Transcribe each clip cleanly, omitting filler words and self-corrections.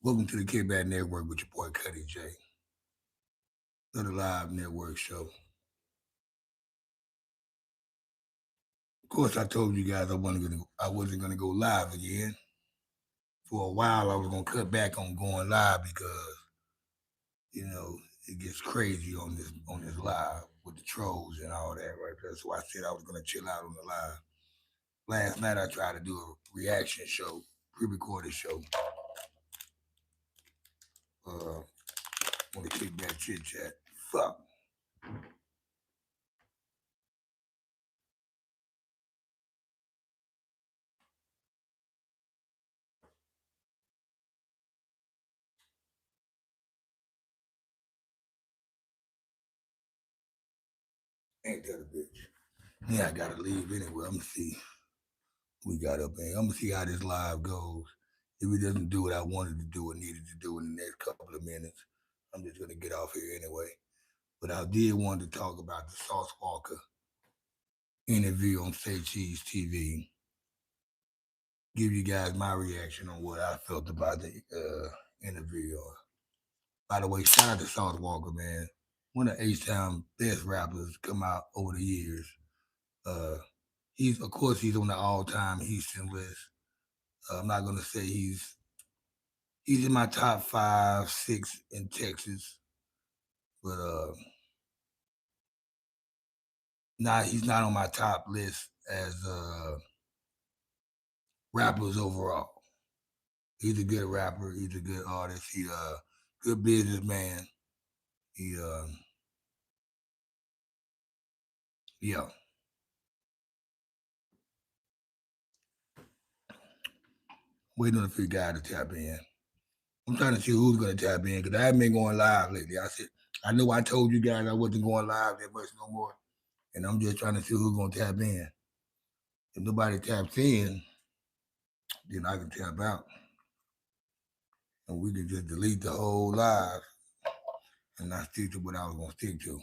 Welcome to the Kickback Network with your boy Cuddy J. Another live network show. Of course, I told you guys I wasn't gonna go live again. For a while, I was gonna cut back on going live because it gets crazy on this live with the trolls and all that right there. So I said I was gonna chill out on the live. Last night I tried to do a reaction show, pre-recorded show. Want to kick back chit chat. Fuck. Ain't that a bitch? Yeah, I gotta leave anyway. I'm gonna see we got up there. I'm gonna see how this live goes. If it doesn't do what I wanted to do or needed to do in the next couple of minutes, I'm just gonna get off here anyway. But I did want to talk about the Sauce Walka interview on Say Cheese TV. Give you guys my reaction on what I felt about the interview. By the way, shout out to Sauce Walka, man. One of H-Town best rappers come out over the years. Uh, he's on the all-time Houston list. I'm not gonna say he's in my top 5, 6 in Texas, but he's not on my top list as rappers overall. He's a good rapper. He's a good artist. He's a good businessman. He yeah. Waiting on a few guys to tap in. I'm trying to see who's gonna tap in because I haven't been going live lately. I know I told you guys I wasn't going live that much no more, and I'm just trying to see who's gonna tap in. If nobody taps in, then I can tap out, and we can just delete the whole live and not stick to what I was gonna stick to.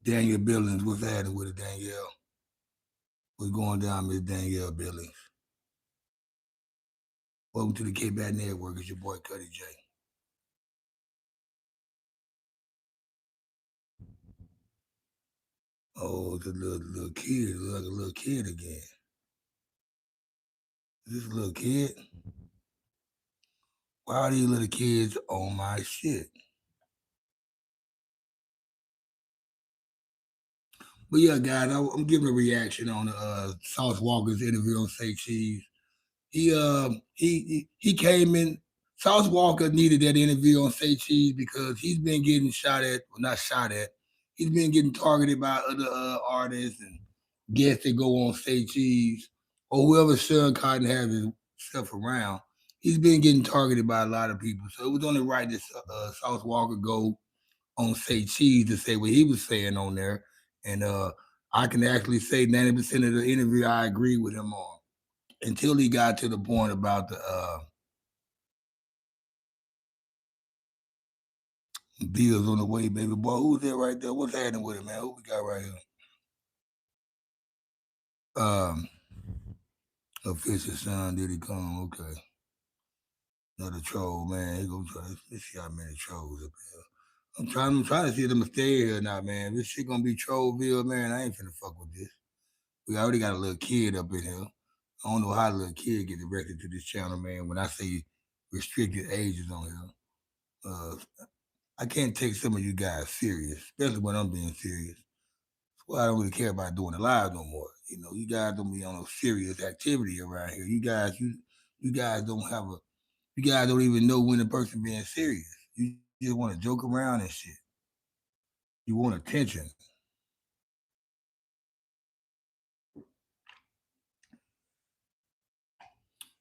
Daniel Billings, what's happening with it, Danielle? What's going down, Miss Danielle Billings? Welcome to the K-Bat Network. It's your boy Cuddy J. Oh, it's a little kid. It looks like a little kid again. Is this a little kid? Why are these little kids on my shit? But yeah, guys, I'm giving a reaction on Sauce Walker's interview on Say Cheese. He came in. Sauce Walker needed that interview on Say Cheese because he's been getting shot at, well, not shot at. He's been getting targeted by other artists and guests that go on Say Cheese or whoever Sean Cotton has himself around. He's been getting targeted by a lot of people, so it was only right that Sauce Walker go on Say Cheese to say what he was saying on there, and I can actually say 90% of the interview I agree with him on until he got to the point about the bills on the way, baby boy. Who's that right there? What's happening with it, man? Who we got right here? Um, Official son, did he come? Okay. Another troll, man. He go try. Let's see how many trolls up here. I'm trying to see them stay here now, man. This shit gonna be Trollville, man. I ain't finna fuck with this. We already got a little kid up in here. I don't know how the little kid get directed to this channel, man. When I say restricted ages on here, uh, I can't take some of you guys serious, especially when I'm being serious. That's why I don't really care about doing the live no more. You guys don't be on a serious activity around here. You guys don't have a you guys don't even know when the person being serious. You just want to joke around and shit. You want attention.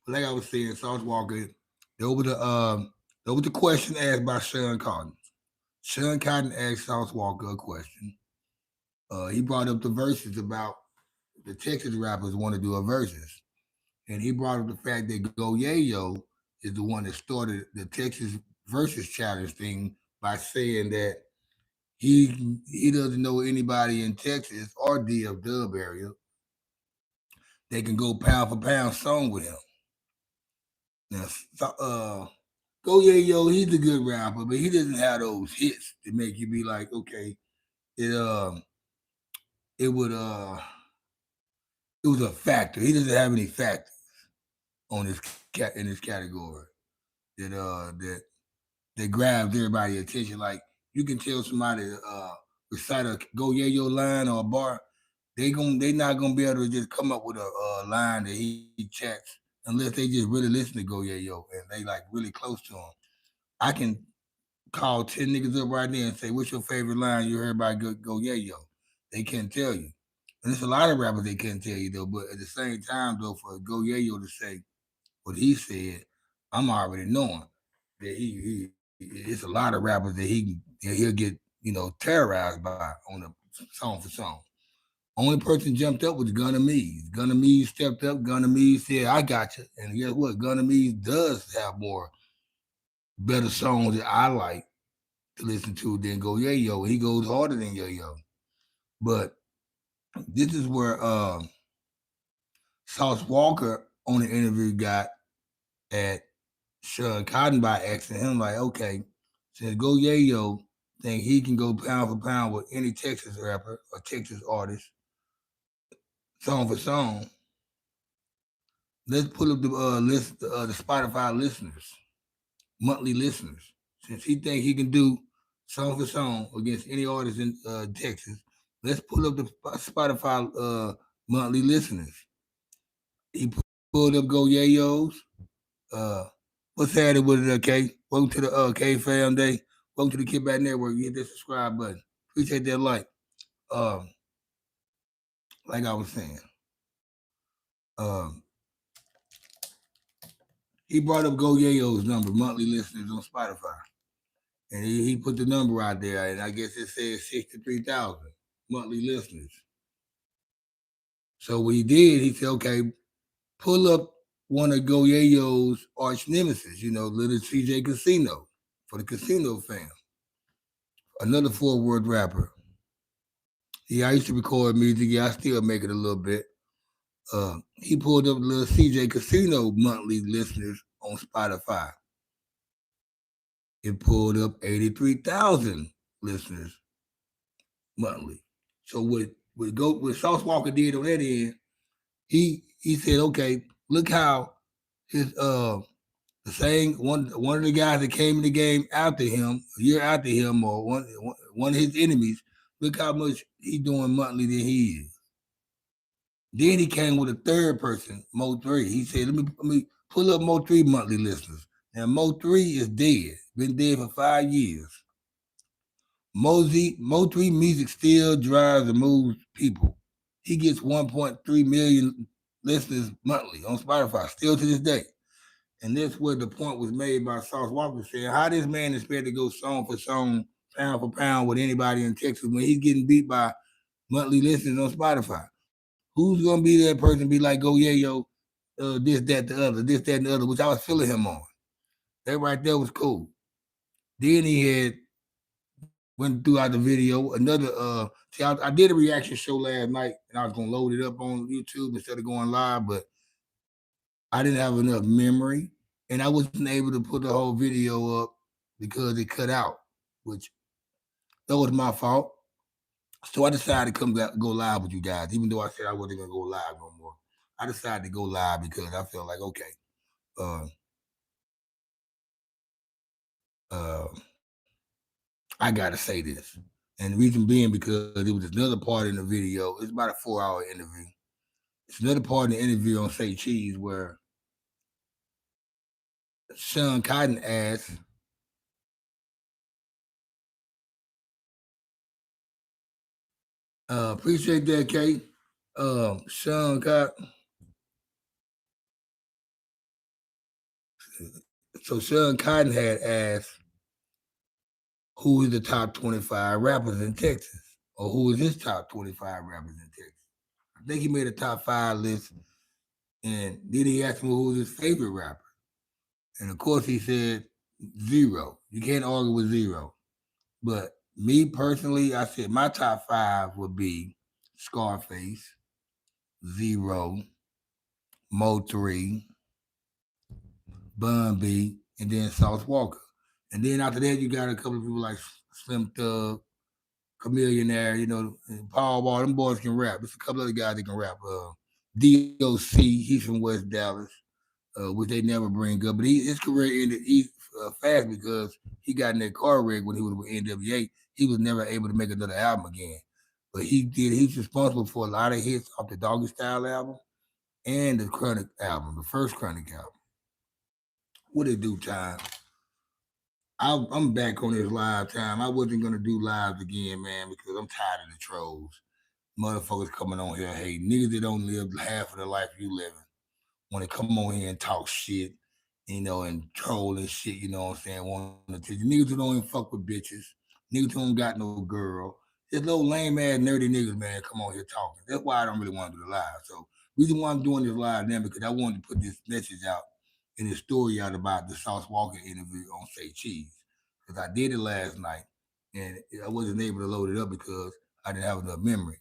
But like I was saying, Sauce Walker, there was the question asked by Sean Cotton. Sean Cotton asked Sauce Walker a question. He brought up the verses about the Texas rappers want to do a verses. and he brought up the fact that Go Yayo is the one that started the Texas versus challenge thing by saying that he doesn't know anybody in Texas or DF Dub area that can go pound for pound song with him. Now, Go Yayo, he's a good rapper, but he doesn't have those hits to make you be like, okay, it it would it was a factor. He doesn't have any factors on this cat in this category that grabs everybody's attention. Like you can tell somebody recite a Go Yayo line or a bar, they not gonna be able to just come up with a line that he chats unless they just really listen to Go Yayo and they like really close to him. I can call 10 niggas up right there and say, "What's your favorite line you heard by Go Yayo?" They can't tell you. And there's a lot of rappers they can't tell you though. But at the same time though, for Go Yayo to say what he said, I'm already knowing that it's a lot of rappers that he'll get terrorized by on the song for song. Only person jumped up was Gunna Mees. Gunna Mees stepped up. Gunna Mees said, "I got you." And guess what? Gunna Mees does have more better songs that I like to listen to than Go Yayo. He goes harder than Yayo. But this is where Sauce Walka on the interview got at Shawn Cotton by asking him like, okay, since Go Yayo think he can go pound for pound with any Texas rapper or Texas artist, song for song, let's pull up the list, the Spotify listeners, monthly listeners. Since he think he can do song for song against any artist in Texas, let's pull up the Spotify monthly listeners. He pulled up Go Yayo's. Uh, what's happening with it, K? Welcome to the K Fam Day. Welcome to the Kid Back Network. You hit that subscribe button. Appreciate that like. Um, like I was saying, um, he brought up Go Yayo's number, monthly listeners on Spotify. And he put the number out there, and I guess it says 63,000 monthly listeners. So what he did, he said, okay, pull up one of Go Yayo's arch nemesis, little CJ Casino for the Casino fam. Another Fort Worth rapper. Yeah, I used to record music. Yeah, I still make it a little bit. He pulled up little CJ Casino monthly listeners on Spotify. It pulled up 83,000 listeners monthly. So what Sauce Walka did on that end, he said, okay, look how his the same one of the guys that came in the game after him, a year after him, or one of his enemies, look how much he doing monthly than he is. Then he came with a third person, Mo3. He said, let me pull up Mo3 monthly listeners. Now Mo3 is dead, been dead for 5 years. Mo3 music still drives and moves people. He gets 1.3 million listeners monthly on Spotify, still to this day. And that's where the point was made by Sauce Walka saying, how this man expect to go song for song, pound for pound with anybody in Texas when he's getting beat by monthly listeners on Spotify. Who's gonna be that person be like, go yeah, yo, this, that, the other, this, that, and the other, which I was feeling him on. That right there was cool. Then he had went throughout the video. Another I did a reaction show last night and I was gonna load it up on YouTube instead of going live, but I didn't have enough memory and I wasn't able to put the whole video up because it cut out, which that was my fault. So I decided to go live with you guys, even though I said I wasn't gonna go live no more. I decided to go live because I felt like, okay, uh, uh, I gotta say this. And the reason being because it was another part in the video. It's about a 4-hour interview. It's another part in the interview on Say Cheese where Shawn Cotton asked, appreciate that, Kate. Shawn Cotton. So Shawn Cotton had asked who is the top 25 rappers in Texas, or who is his top 25 rappers in Texas. I think he made a top 5 list, And then he asked him who was his favorite rapper. And of course he said Zero. You can't argue with Zero. But me personally, I said my top five would be Scarface, Zero, Mo 3, Bun B, and then Sauce Walker. And then after that, you got a couple of people like Slim Thug, Chameleonaire, and Paul Wall. Them boys can rap. There's a couple other guys that can rap. DOC, he's from West Dallas, which they never bring up. But his career ended fast because he got in that car wreck when he was with NWA. He was never able to make another album again. But he did. He's responsible for a lot of hits off the Doggy Style album and the Chronic album, the first Chronic album. What it do, time? I'm back on this live time. I wasn't gonna do lives again, man, because I'm tired of the trolls. Motherfuckers coming on here, hey, niggas that don't live half of the life you living. Want to come on here and talk shit, and troll and shit, you know what I'm saying? Want to niggas who don't even fuck with bitches, niggas who don't got no girl. Just little lame ass nerdy niggas, man, come on here talking. That's why I don't really want to do the live. So reason why I'm doing this live now because I wanted to put this message out and this story out about the Sauce Walker interview on Say Cheese. Because I did it last night and I wasn't able to load it up because I didn't have enough memory.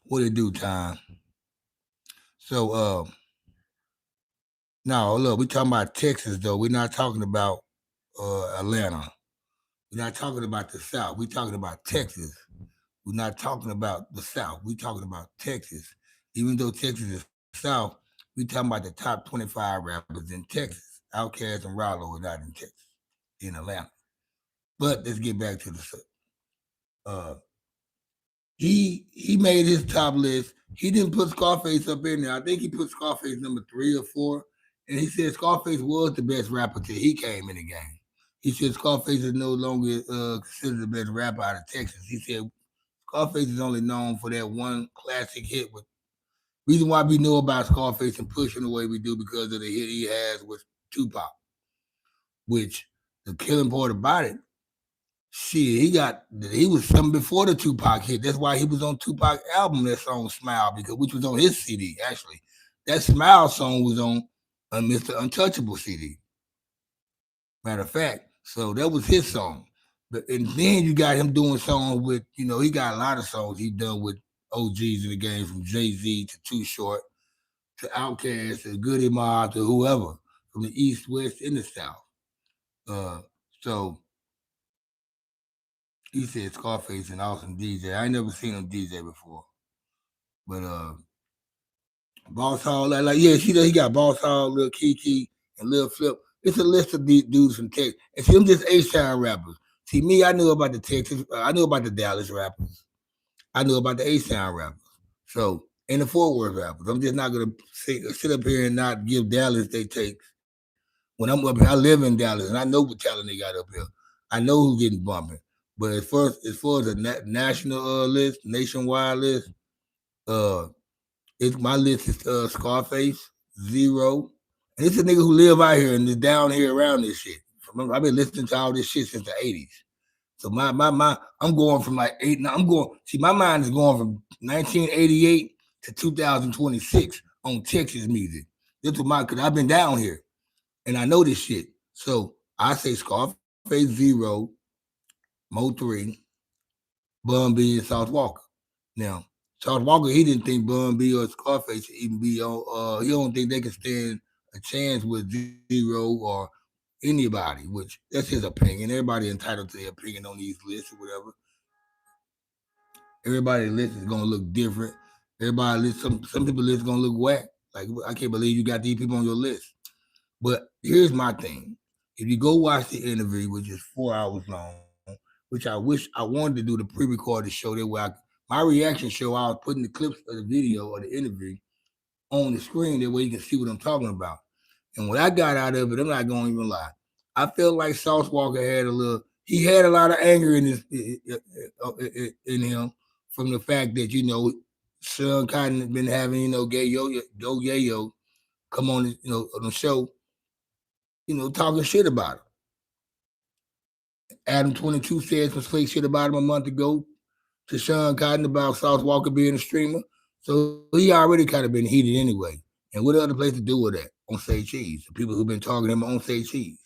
What it do, time? So no, look, we talking about Texas though. We're not talking about Atlanta. We're not talking about the South. We're talking about Texas. We're not talking about the South. We're talking about Texas. Even though Texas is South, we're talking about the top 25 rappers in Texas. Outkast and Rollo are not in Texas, in Atlanta. But let's get back to the uh he made his top list. He didn't put Scarface up in there. I think he put Scarface number 3 or 4. And he said Scarface was the best rapper till he came in the game. He said Scarface is no longer considered the best rapper out of Texas. He said Scarface is only known for that one classic hit. With reason why we know about Scarface and pushing the way we do because of the hit he has with Tupac. Which the killing part about it, shit, he was something before the Tupac hit. That's why he was on Tupac album. That song Smile, because which was on his CD actually. That Smile song was on Mr. Untouchable CD. Matter of fact, so that was his song. But and then you got him doing songs with, he got a lot of songs he done with OGs in the game, from Jay-Z to Too Short to Outkast to Goody Mob to whoever from the East, West, and the South. So he said Scarface an awesome DJ. I ain't never seen him DJ before, but Boss Hall, yeah, see that he got Boss Hall, Lil Kiki, and Lil Flip. It's a list of these dudes from Texas. And see, them just H-Town rappers. See, me, I knew about the Texas, I knew about the Dallas rappers. I knew about the H-Town rappers. So, and the Fort Worth rappers. I'm just not going to sit up here and not give Dallas they takes. When I'm up here, I live in Dallas, and I know what talent they got up here. I know who's getting bumping. But as far as a national list, nationwide list, uh, my list is Scarface, Zero, and it's a nigga who live out here and is down here around this shit. I've been listening to all this shit since the '80s. So I'm going from like eight. I'm going. See, my mind is going from 1988 to 2026 on Texas music. This was because I've been down here and I know this shit. So I say Scarface, Zero, Mo 3, Bun B, and South Walker. Now, Charles Walker, he didn't think Bun B or Scarface should even be on. He don't think they can stand a chance with Zero or anybody, which that's his opinion. Everybody entitled to their opinion on these lists or whatever. Everybody's list is gonna look different. Everybody list, some people list gonna look whack. Like, I can't believe you got these people on your list. But here's my thing: if you go watch the interview, which is 4 hours long, which I wish I wanted to do the pre-recorded show there, where my reaction show, I was putting the clips of the video or the interview on the screen, that way you can see what I'm talking about. And what I got out of it, I'm not gonna even lie. I felt like Sauce Walker had he had a lot of anger in him from the fact that Sean Cotton has been having Gay Yo Yayo come on on the show, talking shit about him. Adam 22 said some slick shit about him a month ago. to Sean Cotton about Sauce Walka being a streamer. So he already kind of been heated anyway. And what other place to do with that? On Say Cheese. The people who've been talking to him on Say Cheese.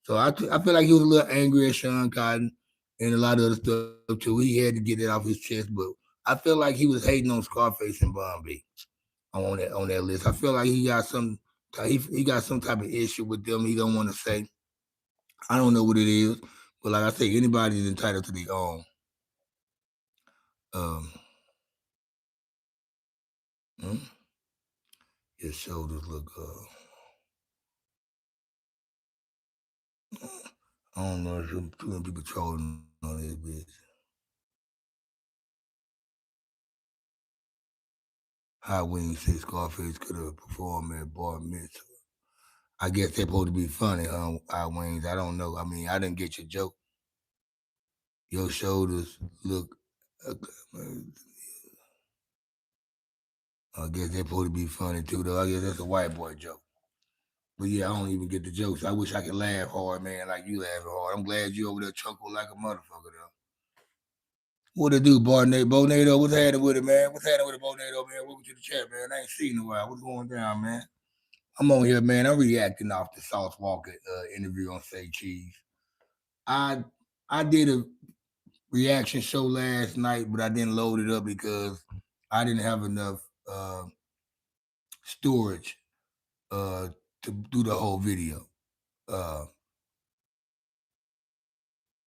So I feel like he was a little angry at Sean Cotton and a lot of other stuff too. He had to get it off his chest, but I feel like he was hating on Scarface and Bun B on that list. I feel like he got some type of issue with them. He don't want to say. I don't know what it is, but like I say, anybody's entitled to their own. Um, hmm? His shoulders look. I don't know if too many people trolling on this bitch. Hot Wings say Scarface could have performed at Bar Mitzvah. I guess they're supposed to be funny, Hot Wings. I don't know. I mean, I didn't get your joke. Your shoulders look. Uh, I guess they're supposed to be funny too, though. I guess that's a white boy joke. But yeah, I don't even get the jokes. I wish I could laugh hard, man, like you laughing hard. I'm glad you over there chuckle like a motherfucker, though. What it do, Bonado? What's happening with it, man? What's happening with it, Bonado, man? Welcome to the chat, man. I ain't seen in a while. What's going down, man? I'm on here, man. I'm reacting off the Sauce Walka interview on Say Cheese. I I did a reaction show last night, but I didn't load it up because I didn't have enough uh, storage uh, to do the whole video. Uh,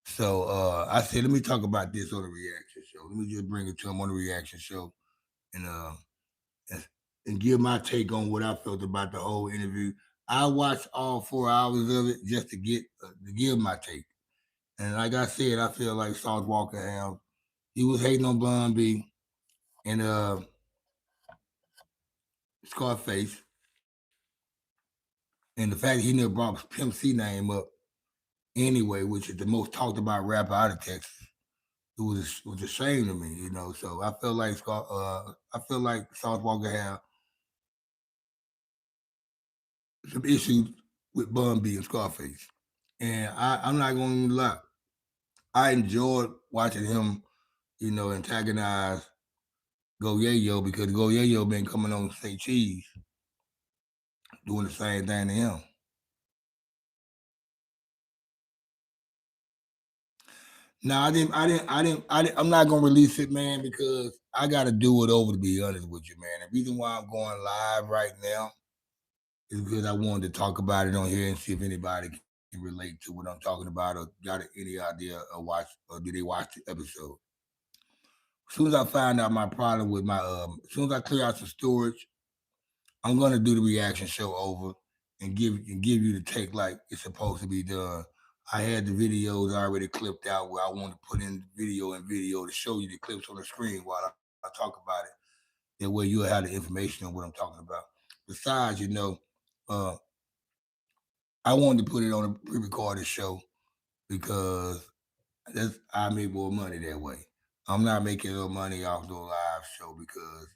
so I said, let me talk about this on the reaction show. Let me just bring it to him on the reaction show and and, and give my take on what I felt about the whole interview. I watched all 4 hours of it just to give my take. And like I said, I feel like Sauce Walka he was hating on Bun B and Scarface, and the fact he never brought Pimp C name up anyway, which is the most talked about rapper out of Texas. It was a shame to me, you know. So I feel like Sauce Walka had some issues with Bun B and Scarface, and I'm not going to lie, I enjoyed watching him, antagonize Go Yayo because Go Yayo been coming on Say Cheese doing the same thing to him. No, I'm not gonna release it, man, because I gotta do it over. To be honest with you, man, the reason why I'm going live right now is because I wanted to talk about it on here and see if anybody can relate to what I'm talking about or got any idea or watch or did they watch the episode. As soon as I find out my problem with as soon as I clear out some storage, I'm gonna do the reaction show over and give you the take like it's supposed to be done. I had the videos already clipped out where I want to put in video to show you the clips on the screen while I talk about it. That way you'll have the information on what I'm talking about. Besides, uh, I wanted to put it on a pre-recorded show because I make more money that way. I'm not making no money off the live show because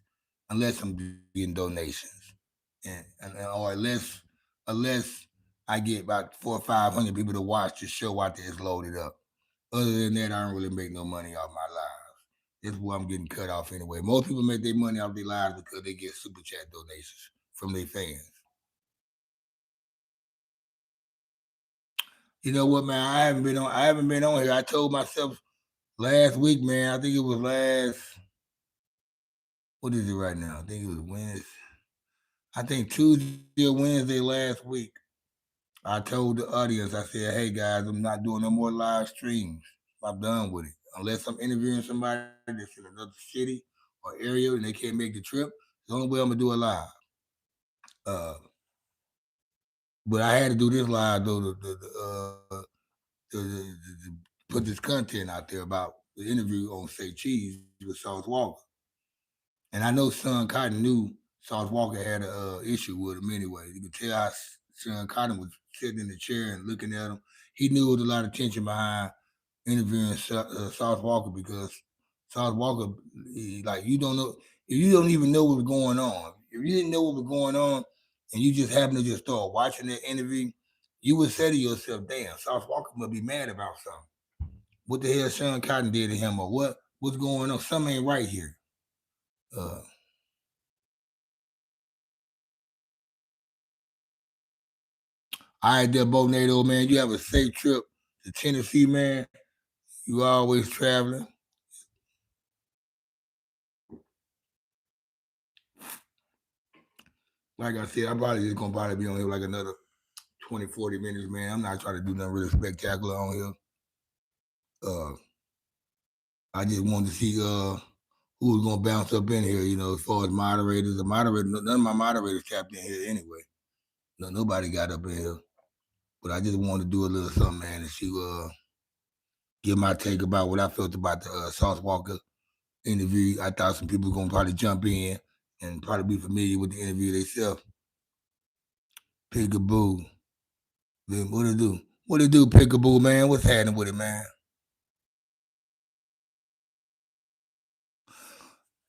unless I'm getting donations, or unless I get about 400 or 500 people to watch the show after it's loaded up. Other than that, I don't really make no money off my lives. That's where I'm getting cut off anyway. Most people make their money off their lives because they get super chat donations from their fans. You know what, man? I haven't been on here. I told myself last week, man. I think it was last. What is it right now? I think it was Wednesday. I think Tuesday or Wednesday last week. I told the audience, I said, "Hey guys, I'm not doing no more live streams. I'm done with it. Unless I'm interviewing somebody that's in another city or area and they can't make the trip, the only way I'm gonna do it live." Uh, but I had to do this live though to put this content out there about the interview on Say Cheese with Sauce Walka. And I know Son Cotton knew Sauce Walka had a issue with him anyway. You could tell how Son Cotton was sitting in the chair and looking at him. He knew there was a lot of tension behind interviewing Sauce Walka because Sauce Walka, like you don't know, if you don't even know what's going on, if you didn't know what was going on, and you just happen to just start watching that interview, you would say to yourself, "Damn, Sauce Walka must be mad about something. What the hell Sean Cotton did to him, or what What's going on? Something ain't right here. Uh, all right, there, Bonado, man. You have a safe trip to Tennessee, man. You always traveling. Like I said, I'm probably just gonna probably be on here like another 20, 40 minutes, man. I'm not trying to do nothing really spectacular on here. Uh, I just wanted to see who was gonna bounce up in here, as far as moderators. The moderator, none of my moderators tapped in here anyway. No, nobody got up in here. But I just wanted to do a little something, man, and see give my take about what I felt about the Sauce Walker interview. I thought some people were gonna probably jump in and probably be familiar with the interview themselves. Peekaboo. Man, what it do? What it do, Peekaboo, man? What's happening with it, man?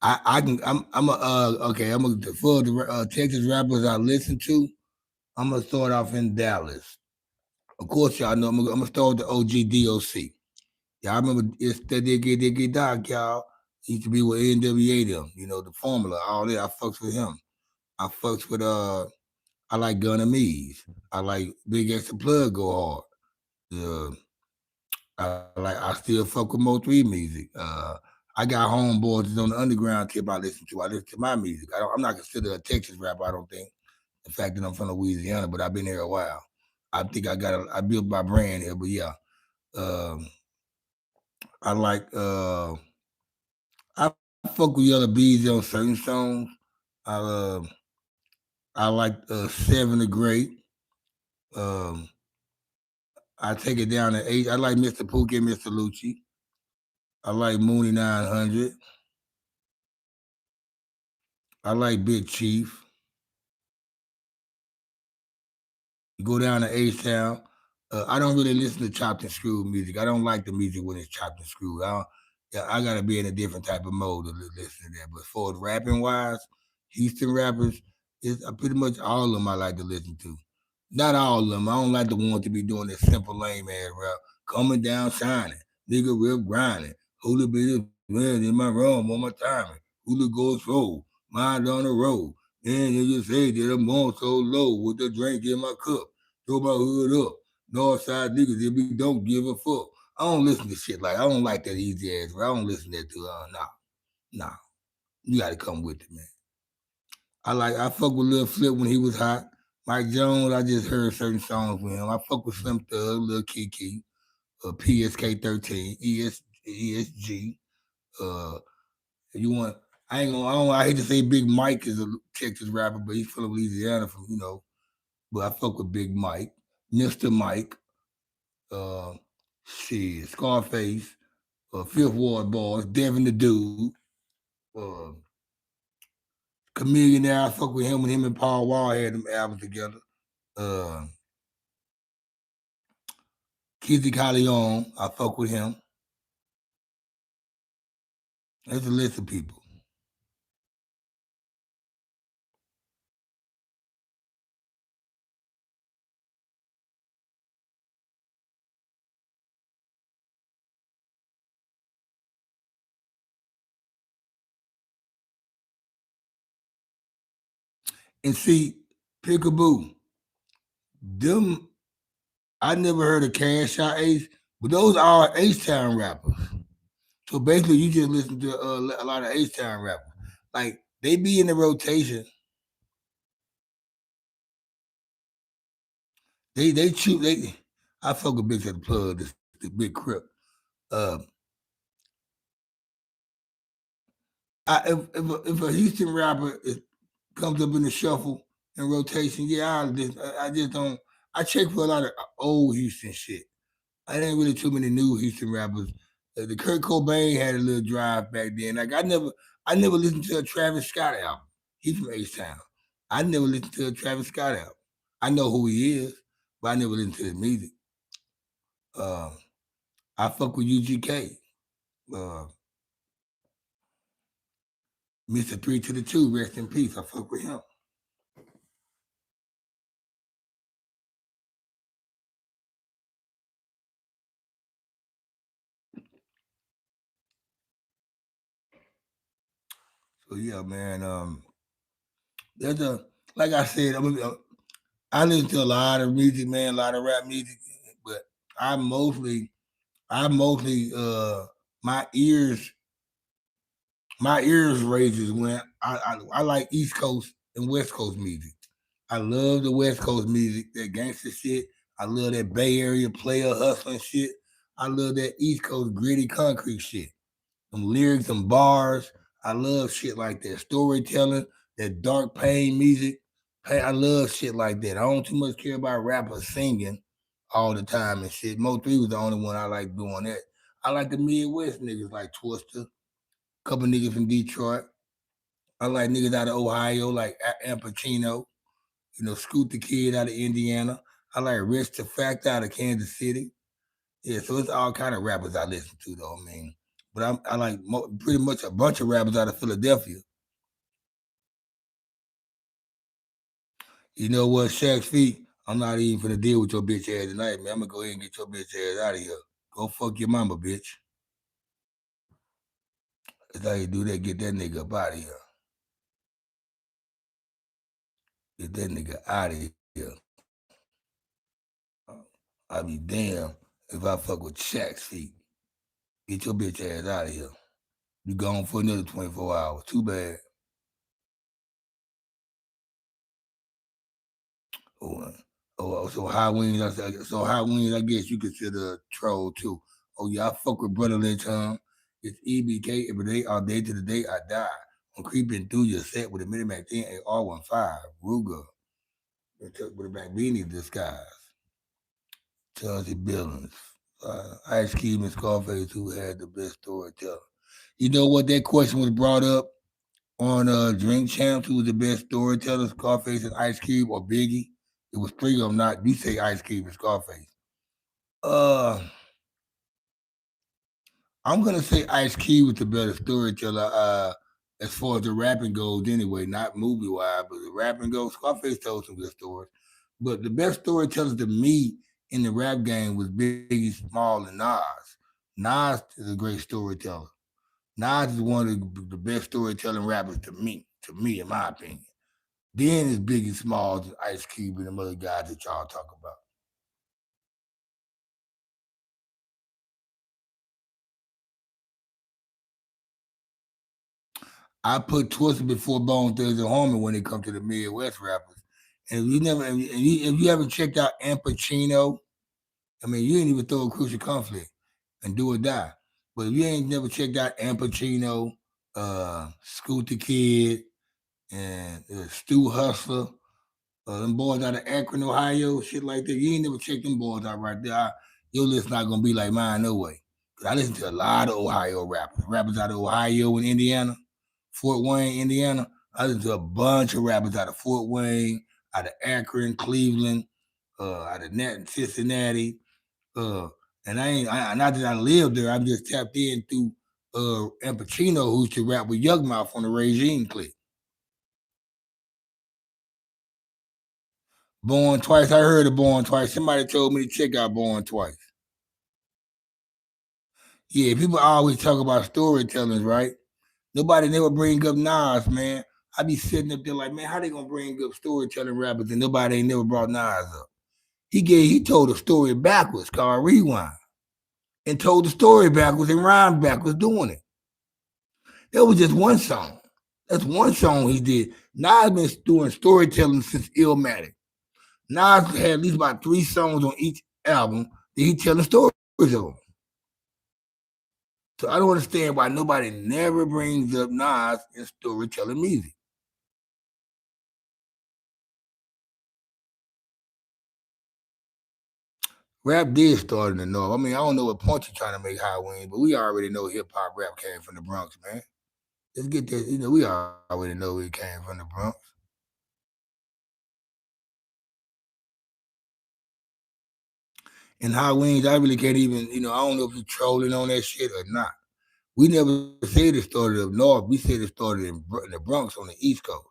I can I'm a okay, I'm a for the Texas rappers I listen to, I'm gonna start off in Dallas. Of course, y'all know I'm gonna start with the OG DOC. Y'all remember it's the Diggy Dog, y'all. He used to be with NWA them, the formula, all that. I fucks with him. I fucks with I like Gunna Mees. I like Big X the Plug Go Hard. Uh, I still fuck with Mo 3 music. I got homeboys that's on the underground tip I listen to. I listen to my music. I'm not considered a Texas rapper, I don't think. The fact that I'm from Louisiana, but I've been here a while. I think I built my brand here, but yeah. Um, I like I fuck with Yellow Bees on certain songs. I uh, I like Seven the Great. Um, I take it down to eight. I like Mr. Pookie and Mr. Lucci. I like Mooney 900. I like Big Chief. You go down to H Town. I don't really listen to chopped and screwed music. I don't like the music when it's chopped and screwed. Yeah, I gotta be in a different type of mode to listen to that. But for rapping wise, Houston rappers, it's pretty much all of them I like to listen to. Not all of them. I don't like the ones to be doing this simple lame ass rap. Coming down shining, nigga real grinding. Who the bitch man in my room on my timing? Who the ghost roll? Mind on the road. And you just say that I'm on so low with the drink in my cup. Throw my hood up. Northside niggas, if we don't give a fuck. I don't listen to shit like I don't like that easy ass. I don't listen to that to nah. You gotta come with it, man. I fuck with Lil Flip when he was hot. Mike Jones, I just heard certain songs with him. I fuck with Slim Thug, Lil Kiki, PSK 13, ESG. Uh, you want? I ain't gonna. I hate to say Big Mike is a Texas rapper, but he's from Louisiana, But I fuck with Big Mike, Mister Mike, uh, shit, Scarface, Fifth Ward Boys, Devin the Dude, uh, Chameleon. There, I fuck with him when him and Paul Wall had them albums together. Uh, Kizzy Leon, I fuck with him. That's a list of people. And see, Pickaboo, them, I never heard of Cash Out Ace, but those are H Town rappers. So basically, you just listen to a lot of H Town rappers. Like, they be in the rotation. They choose, I fuck with Big at the Plug, the Big Crip. Uh, if a Houston rapper comes up in the shuffle and rotation, yeah, I just don't. I check for a lot of old Houston shit. I ain't really too many new Houston rappers. The Kurt Cobain had a little drive back then. Like I never listened to a Travis Scott album. He's from H Town. I never listened to a Travis Scott album. I know who he is, but I never listened to his music. Uh, I fuck with UGK. Uh, Mr. 3 to the 2, rest in peace. I fuck with him. So yeah, man. There's a like I said, I listen to a lot of music, man, a lot of rap music, but I mostly, I mostly, my ears, my ears raises when I like East Coast and West Coast music. I love the West Coast music, that gangster shit. I love that Bay Area player hustling shit. I love that East Coast gritty concrete shit. Them lyrics, them bars. I love shit like that. Storytelling, that dark pain music. Hey, I love shit like that. I don't too much care about rappers singing all the time and shit. Mo 3 was the only one I like doing that. I like the Midwest niggas like Twister, couple niggas from Detroit. I like niggas out of Ohio like Al Pacino, Scoot the Kid out of Indiana. I like Rich the Fact out of Kansas City. Yeah, so it's all kind of rappers I listen to though. I mean, but I like pretty much a bunch of rappers out of Philadelphia. You know what, Shaq's feet? I'm not even gonna deal with your bitch ass tonight, man. I'm gonna go ahead and get your bitch ass out of here. Go fuck your mama, bitch. That's how you do that. Get that nigga up out of here. Get that nigga out of here. I'll be damned if I fuck with Shaq's feet. Get your bitch ass out of here. You gone for another 24 hours. Too bad. Oh, so high wings. So high wings. I guess you consider a troll too. Oh yeah, I fuck with brother Lynch. It's EBK every day, all day to the day I die. I'm creeping through your set with a Minimac 10 AR-15 Ruger with a black beanie disguise. Chelsea Billings, Ice Cube and Scarface, who had the best storyteller. You know what? That question was brought up on Drink Champs, who was the best storyteller, Scarface and Ice Cube or Biggie. It was three of them. Not you say Ice Cube and Scarface. Uh, I'm gonna say Ice Cube was the better storyteller. As far as the rapping goes, anyway, not movie wise, but the rapping goes. Scarface told some good stories, but the best storytellers to me in the rap game was Biggie, Small, and Nas. Nas is a great storyteller. Nas is one of the best storytelling rappers to me, in my opinion. Then is Biggie Smalls and Ice Cube and them other guys that y'all talk about. I put Twister before Bone Thugs and Harmony when it comes to the Midwest rappers. And if you haven't checked out Al Pacino, I mean, you ain't even throw a crucial conflict and do or die. But if you ain't never checked out Al Pacino, Scoot the Kid, and Stu Hustler, them boys out of Akron, Ohio, shit like that. You ain't never checked them boys out right there. Your list not gonna be like mine no way. 'Cause I listen to a lot of Ohio rappers out of Ohio and Indiana, Fort Wayne, Indiana. I listen to a bunch of rappers out of Fort Wayne, out of Akron, Cleveland, out of Cincinnati. Uh, and not that I live there. I'm just tapped in through Al Pacino, who used to rap with Young Mouth on the Regime clip. Born Twice. I heard of Born Twice. Somebody told me to check out Born Twice. Yeah, people always talk about storytellers, right? Nobody never bring up Nas, man. I be sitting up there like, man, how they gonna bring up storytelling rappers and nobody ain't never brought Nas up? He told a story backwards called Rewind and told the story backwards and rhymed backwards doing it. That was just one song. That's one song he did. Nas been doing storytelling since Illmatic. Nas had at least about 3 songs on each album that he telling stories on. So I don't understand why nobody never brings up Nas in storytelling music. Rap did start in the North. I mean, I don't know what point you're trying to make high wing, but we already know hip hop rap came from the Bronx, man. Let's get this. We already know it came from the Bronx. And high wings, I really can't even, I don't know if you're trolling on that shit or not. We never said it started up north. We said it started in the Bronx on the East Coast.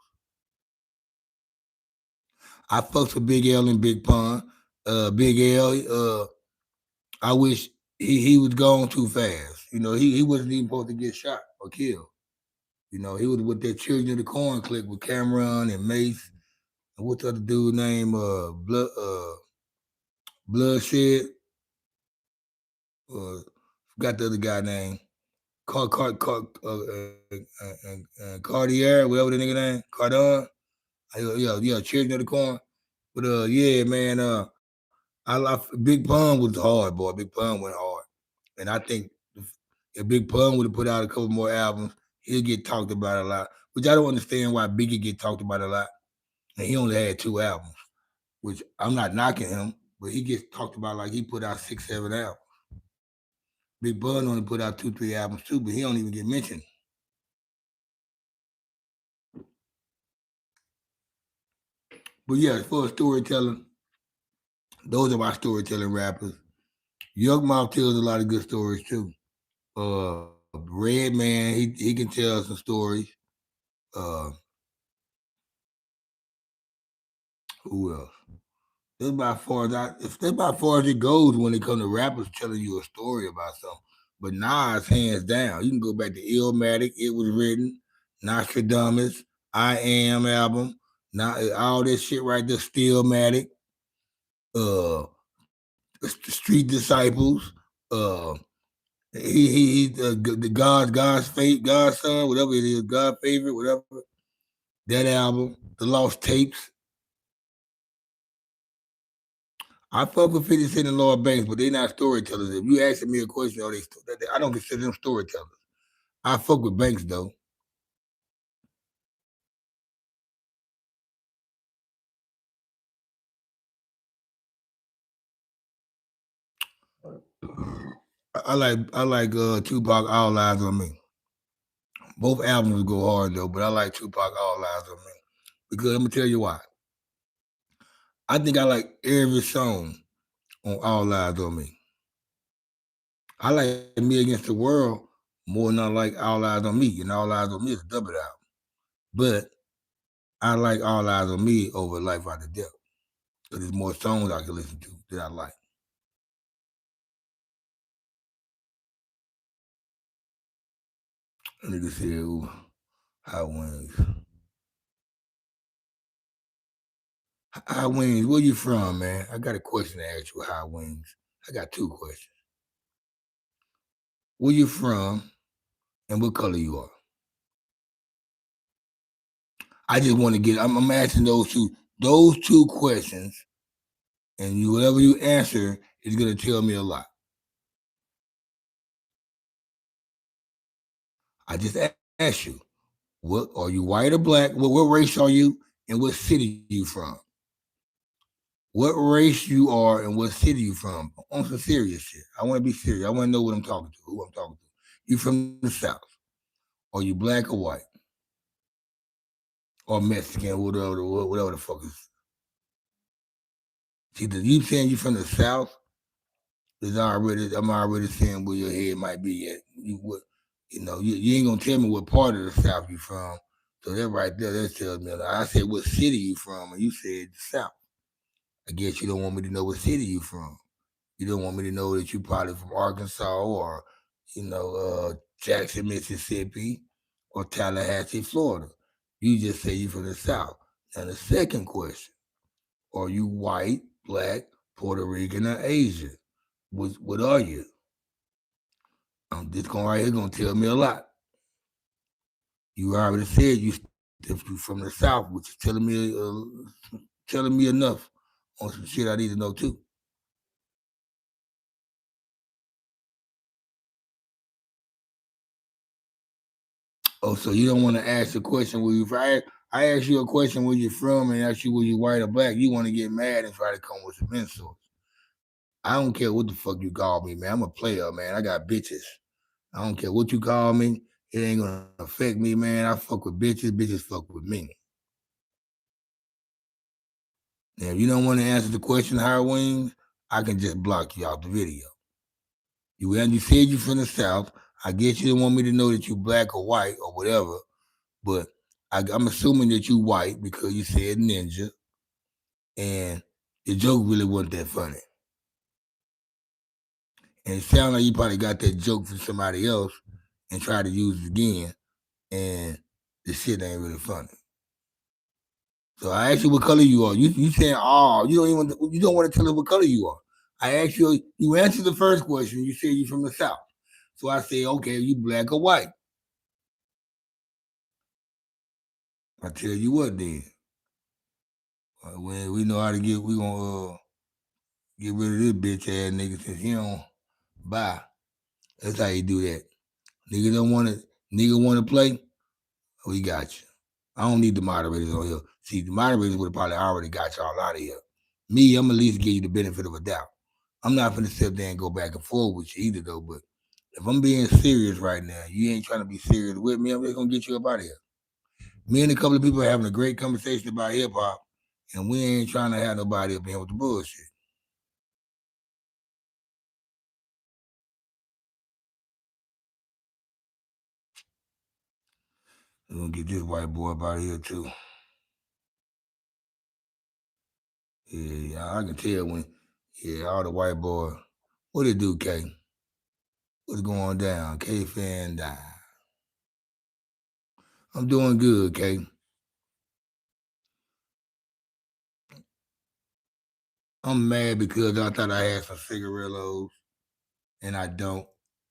I fucks with Big L and Big Pun. Big L, I wish he was gone too fast. He wasn't even supposed to get shot or killed. He was with that Children of the Corn clique with Cameron and Mace and what's the other dude name? Bloodshed. Uh, Forgot the other guy name. Cartier, whatever the nigga name, Cardon. Yeah, Children of the Corn. But yeah, man, Big Pun was hard, boy. Big Pun went hard, and I think if Big Pun would have put out a couple more albums, he'll get talked about a lot. Which I don't understand why Biggie get talked about a lot, and he only had 2 albums. Which I'm not knocking him, but he gets talked about like he put out 6, 7 albums. Big Pun only put out 2, 3 albums too, but he don't even get mentioned. But yeah, as far as storytelling, those are my storytelling rappers. Young Mouth tells a lot of good stories too. Red Man, he can tell some stories. Uh, who else? That's about far as it goes when it comes to rappers telling you a story about something. But Nas, hands down, you can go back to Illmatic. It was written. Nostradamus, I Am album. Now all this shit right there. Stillmatic. Uh, Street Disciples. Uh, he the God's fate, God's son, whatever it is, God favorite, whatever. That album, the Lost Tapes. I fuck with 50 Cent and Lord Banks, but they're not storytellers. If you asking me a question, I don't consider them storytellers. I fuck with Banks though. I like Tupac All Eyes on Me. Both albums go hard though, but I like Tupac All Eyes on Me because I'm gonna tell you why. I think I like every song on All Eyes on Me. I like Me Against the World more than I like All Eyes on Me, and All Eyes on Me is a double album. But I like All Eyes on Me over Life After Death because there's more songs I can listen to that I like. Nigga said, ooh, High Wings. High Wings, where you from, man? I got a question to ask you, High Wings. I got 2 questions. Where you from and what color you are? I just want to I'm asking those two questions, and whatever you answer is gonna tell me a lot. I just asked you, what are you, white or black? What race are you, and what city you from? What race you are, and what city you from? On some serious shit. I want to be serious. I want to know what I'm talking to, who I'm talking to. You from the South? Are you black or white? Or Mexican, whatever the fuck is. See, you saying you from the South I'm already seeing where your head might be at. You ain't gonna tell me what part of the South you from. So that right there, that tells me a lot. I said what city you from, and you said the South. I guess you don't want me to know what city you from. You don't want me to know that you probably from Arkansas or, Jackson, Mississippi, or Tallahassee, Florida. You just say you from the South. Now the second question: are you white, black, Puerto Rican, or Asian? What are you? This going right here gonna tell me a lot. You already said if you from the South, which is telling me enough on some shit I need to know too. Oh, so you don't want to ask the question where you from? I ask you a question where you from and ask you where you white or black. You want to get mad and try to come with some insults. I don't care what the fuck you call me, man. I'm a player, man. I got bitches. I don't care what you call me. It ain't gonna affect me, man. I fuck with bitches. Bitches fuck with me. Now, if you don't want to answer the question, High Wings, I can just block you out the video. You said you from the South. I guess you don't want me to know that you black or white or whatever, but I'm assuming that you white because you said ninja, and the joke really wasn't that funny. And it sounds like you probably got that joke from somebody else and tried to use it again. and the shit ain't really funny. So I asked you what color you are. You saying you don't want to tell us what color you are. I asked you answered the first question. You said you from the South. So I said, okay, you black or white? I tell you what then. When we know how to we gonna get rid of this bitch ass nigga since he don't buy. That's how you do that. Nigga don't want to. Nigga want to play. We got you. I don't need the moderators on here. See, the moderators would have probably already got y'all out of here. Me, I'm at least give you the benefit of a doubt. I'm not gonna sit there and go back and forth with you either, though. But if I'm being serious right now, you ain't trying to be serious with me. I'm just gonna get you up out of here. Me and a couple of people are having a great conversation about hip hop, and we ain't trying to have nobody up here with the bullshit. We're gonna get this white boy up out of here too. Yeah, I can tell when. Yeah, all the white boys. What it do, K? What's going down? K fan down. I'm doing good, K. I'm mad because I thought I had some cigarillos and I don't.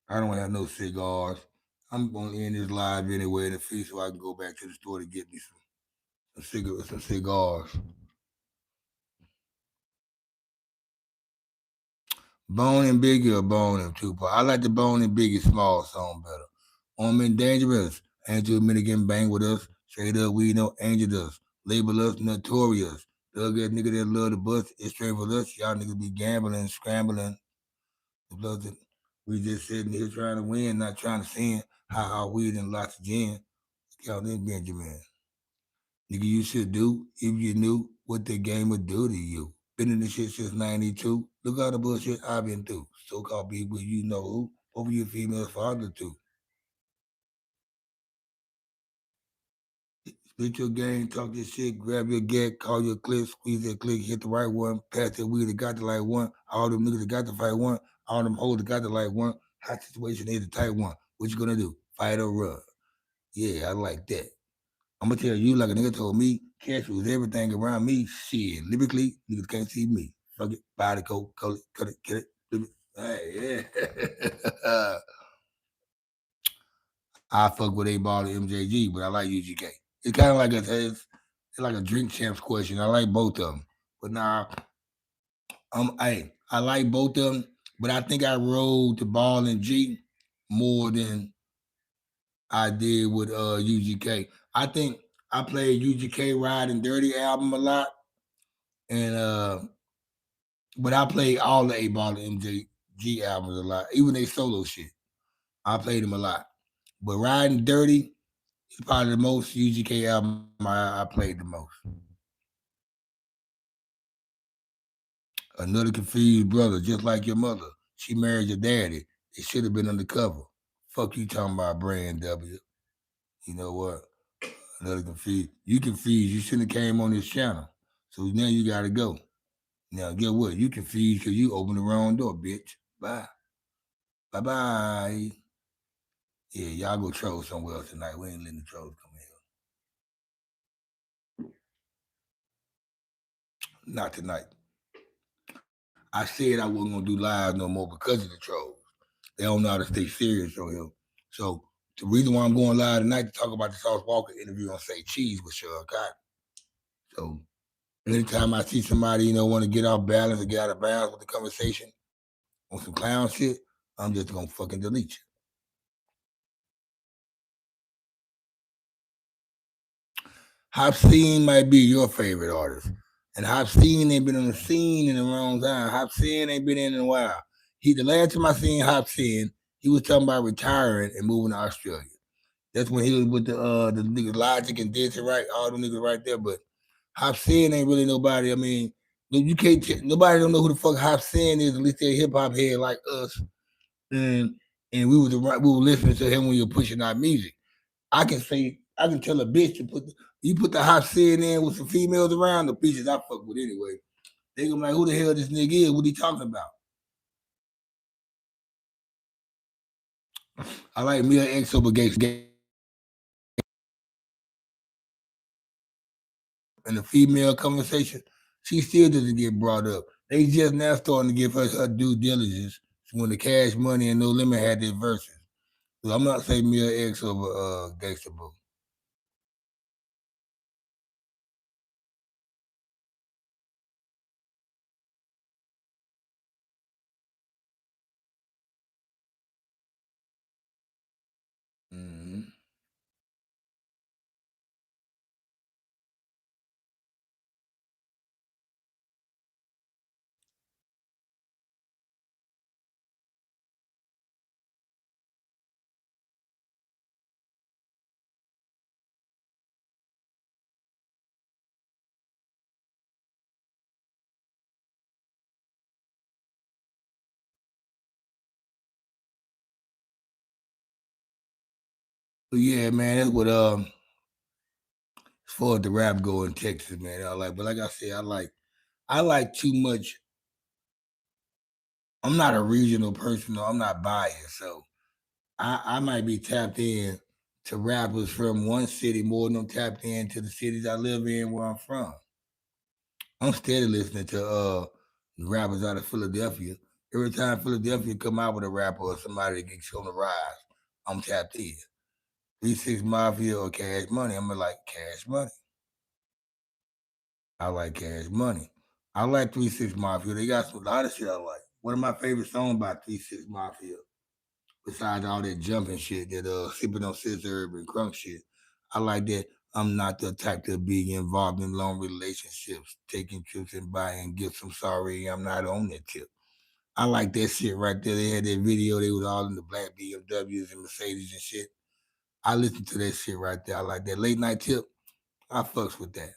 I don't have no cigars. I'm gonna end this live anyway in the feast so I can go back to the store to get me some cigars. Bone and Biggie or Bone and Tupac? I like the Bone and Biggie small song better. Armed Dangerous. Angel Minigan bang with us. Straight up, we know Angel does. Label us notorious. Thug ass nigga that love the bus. It's straight for us. Y'all niggas be gambling, scrambling. We just sitting here trying to win, not trying to sin. How weed and lots of gin. Count in Benjamin. Nigga, you should do if you knew what the game would do to you. Been in this shit since 92. Look all the bullshit I've been through. So-called people you know who. Over your female father too. Spit your game, talk your shit, grab your get, call your click, squeeze that click, hit the right one, pass that weed that got the like one. All them niggas that got the fight one. All them hoes that got the like one. Hot situation is the tight one. What you gonna do? Fight or run? Yeah, I like that. I'm gonna tell you like a nigga told me, cash was everything around me. Shit, lyrically, niggas can't see me. Fuck it, buy the coat, cut it, get it. Hey, yeah. I fuck with A Ball and MJG, but I like UGK. It's kind of like it's like a drink champs question. I like both of them, but now I like both of them, but I think I rode the Ball and G more than I did with UGK. I think I played UGK Ride and Dirty album a lot, and but I played all the A Ball and MJG albums a lot, even they solo shit. I played them a lot, but Riding Dirty is probably the most UGK album I played the most. Another confused brother, just like your mother. She married your daddy. It should have been undercover. Fuck you talking about brand W. You know what? Another confused. You confused. You shouldn't have came on this channel. So now you gotta go. Now get what? You confused because you opened the wrong door, bitch. Bye. Bye bye. Yeah, y'all go troll somewhere else tonight. We ain't letting the trolls come in. Not tonight. I said I wasn't gonna do live no more because of the trolls. They don't know how to stay serious on here. So the reason why I'm going live tonight to talk about the Sauce Walker interview on Say Cheese with Shawn. So anytime I see somebody, want to get off balance or get out of bounds with the conversation on some clown shit, I'm just gonna fucking delete you. Hopseen might be your favorite artist. And Hopseen ain't been on the scene in a long time. Hopseen ain't been in a while. The last time I seen Hopseen, he was talking about retiring and moving to Australia. That's when he was with the niggas Logic and Dizzy right, all the niggas right there. But Hopseen ain't really nobody. I mean, you can't. Nobody don't know who the fuck Hopseen is. At least they're hip hop head like us. And we were listening to him when you're pushing our music. I can tell a bitch to you put the Hopseen in with some females around the bitches I fuck with anyway. They gonna be like, who the hell this nigga is? What he talking about? I like Mia X over Gay. in the female conversation, she still doesn't get brought up. They just now starting to give her due diligence when the Cash Money and No Limit had their verses. So I'm not saying Mia X over Gangsta Boo. Mm-hmm. But yeah, man, that's what as far as the rap go in Texas, man. I like, but like I said, I like too much. I'm not a regional person, or I'm not biased, so I might be tapped in to rappers from one city more than I'm tapped in to the cities I live in where I'm from. I'm steady listening to rappers out of Philadelphia. Every time Philadelphia come out with a rapper or somebody that gets on the rise, I'm tapped in. 3 6 Mafia or Cash Money, I'm like Cash Money. I like Cash Money. I like 3 6 Mafia. They got some a lot of shit I like. One of my favorite songs by 3 6 Mafia, besides all that jumping shit, that sipping on scissor and crunk shit. I like that I'm not the type to be involved in long relationships, taking trips and buying gifts. I'm sorry, I'm not on that tip. I like that shit right there. They had that video, they was all in the black BMWs and Mercedes and shit. I listen to that shit right there. I like that late night tip. I fucks with that.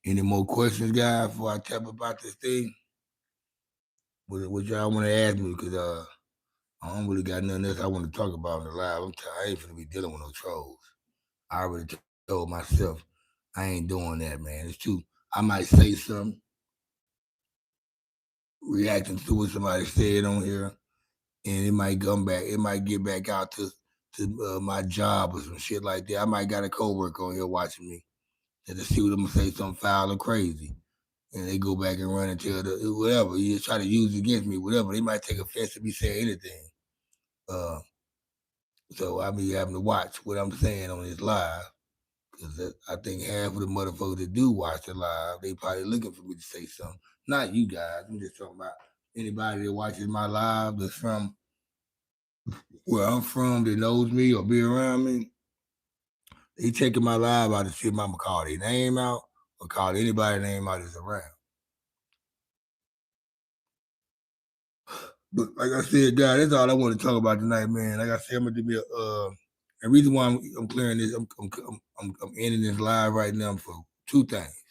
Any more questions, guys, before I tell about this thing? What y'all want to ask me? Because I don't really got nothing else I want to talk about in the live. I ain't finna be dealing with no trolls. I already told myself I ain't doing that, man. It's too. I might say something, reacting to what somebody said on here, and it might come back. It might get back out to my job or some shit like that. I might got a coworker on here watching me, and to see what I'm gonna say something foul or crazy, and they go back and run and tell the whatever. You just try to use it against me, whatever. They might take offense to me saying anything. Uh, so I be having to watch what I'm saying on this live. Because I think half of the motherfuckers that do watch the live, they probably looking for me to say something. Not you guys. I'm just talking about anybody that watches my live that's from where I'm from that knows me or be around me. They taking my live out to see if I'm gonna call their name out or call anybody name out that's around. But like I said, guys, that's all I want to talk about tonight, man. Like I said, I'm gonna do me a the reason why I'm clearing this, I'm ending this live right now for two things.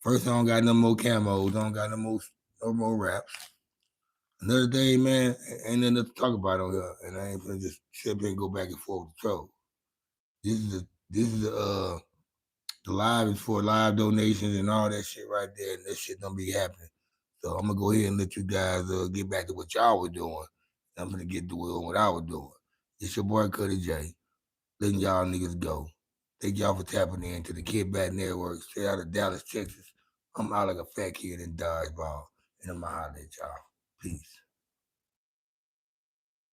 First, I don't got no more camos. I don't got no more raps. Another thing, man, ain't nothing to talk about on here, and I ain't gonna just sit up here and go back and forth with troll. This is the live is for live donations and all that shit right there, and that shit don't be happening. So I'm gonna go ahead and let you guys get back to what y'all were doing. I'm gonna get to what I was doing. It's your boy Cuddy J, letting y'all niggas go. Thank y'all for tapping in to the Kid Bat Network, straight out of Dallas, Texas. I'm out like a fat kid in dodgeball, and I'm gonna holler at y'all. Peace.